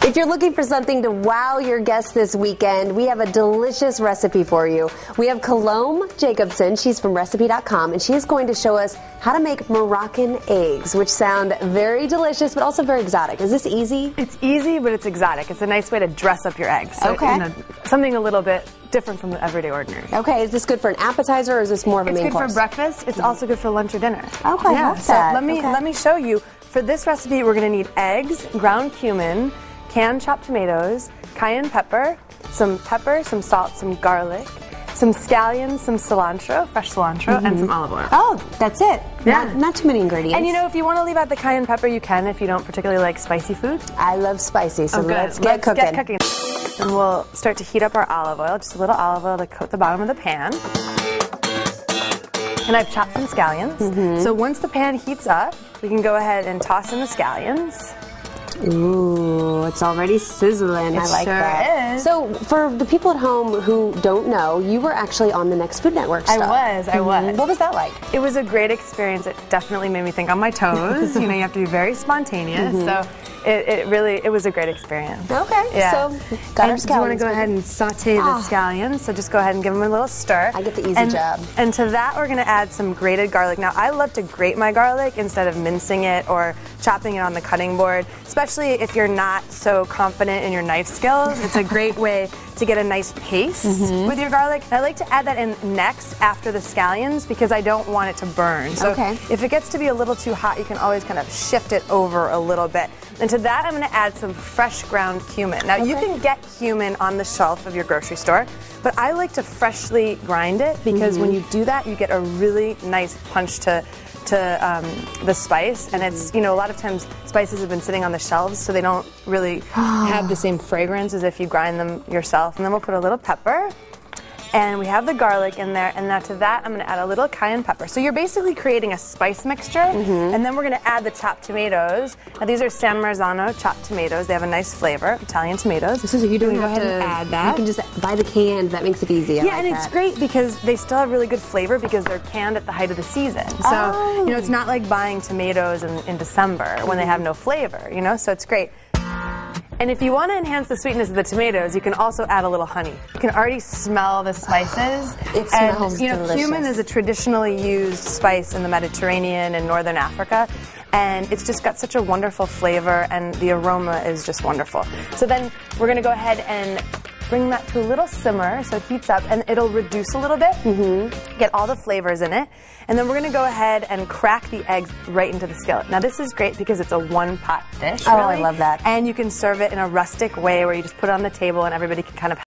If you're looking for something to wow your guests this weekend, we have a delicious recipe for you. We have Colombe Jacobsen. She's from Recipe.com, and she is going to show us how to make Moroccan eggs, which sound very delicious, but also very exotic. Is this easy? It's easy, but it's exotic. It's a nice way to dress up your eggs. So, okay. You know, something a little bit different from the everyday ordinary. Okay, is this good for an appetizer, or is this more of a main course? It's good for breakfast. It's also good for lunch or dinner. Okay, yeah. love that. So let me show you. For this recipe, we're going to need eggs, ground cumin, canned chopped tomatoes, cayenne pepper, some salt, some garlic, some scallions, some cilantro, fresh cilantro, and some olive oil. Oh, that's it. Yeah. Not too many ingredients. And you know, if you want to leave out the cayenne pepper, you can if you don't particularly like spicy food. I love spicy, so let's get cooking. And we'll start to heat up our olive oil, just a little olive oil to coat the bottom of the pan. And I've chopped some scallions. So once the pan heats up, we can go ahead and toss in the scallions. Ooh, it's already sizzling. I like that. Is. So, for the people at home who don't know, you were actually on the Next Food Network stuff. I was. What was that like? It was a great experience. It definitely made me think on my toes. You know, you have to be very spontaneous. So it was a great experience. Okay. Yeah. So, got our scallions. Do you want to go ahead and saute the scallions? So just go ahead and give them a little stir. I get the easy job. And to that, we're going to add some grated garlic. Now, I love to grate my garlic instead of mincing it or chopping it on the cutting board, especially if you're not so confident in your knife skills. It's a great way to get a nice paste with your garlic. And I like to add that in next after the scallions because I don't want it to burn. So if it gets to be a little too hot, you can always kind of shift it over a little bit. And to that, I'm going to add some fresh ground cumin. Now, you can get cumin on the shelf of your grocery store, but I like to freshly grind it because when you do that, you get a really nice punch to the spice, and it's, you know, a lot of times spices have been sitting on the shelves, so they don't really have the same fragrance as if you grind them yourself. And then we'll put a little pepper, and we have the garlic in there, and now to that I'm going to add a little cayenne pepper. So you're basically creating a spice mixture, and then we're going to add the chopped tomatoes. Now these are San Marzano chopped tomatoes. They have a nice flavor, Italian tomatoes. So you don't go ahead and add that. You can just buy the canned. That makes it easy. Yeah, and it's great because they still have really good flavor because they're canned at the height of the season. So you know, it's not like buying tomatoes in December when they have no flavor. You know, so it's great. And if you want to enhance the sweetness of the tomatoes, you can also add a little honey. You can already smell the spices. It smells delicious. Cumin is a traditionally used spice in the Mediterranean and Northern Africa, and it's just got such a wonderful flavor, and the aroma is just wonderful. So then we're going to go ahead and bring that to a little simmer so it heats up, and it'll reduce a little bit, get all the flavors in it, and then we're going to go ahead and crack the eggs right into the skillet. Now this is great because it's a one-pot dish, Oh, really, I love that. and you can serve it in a rustic way where you just put it on the table and everybody can kind of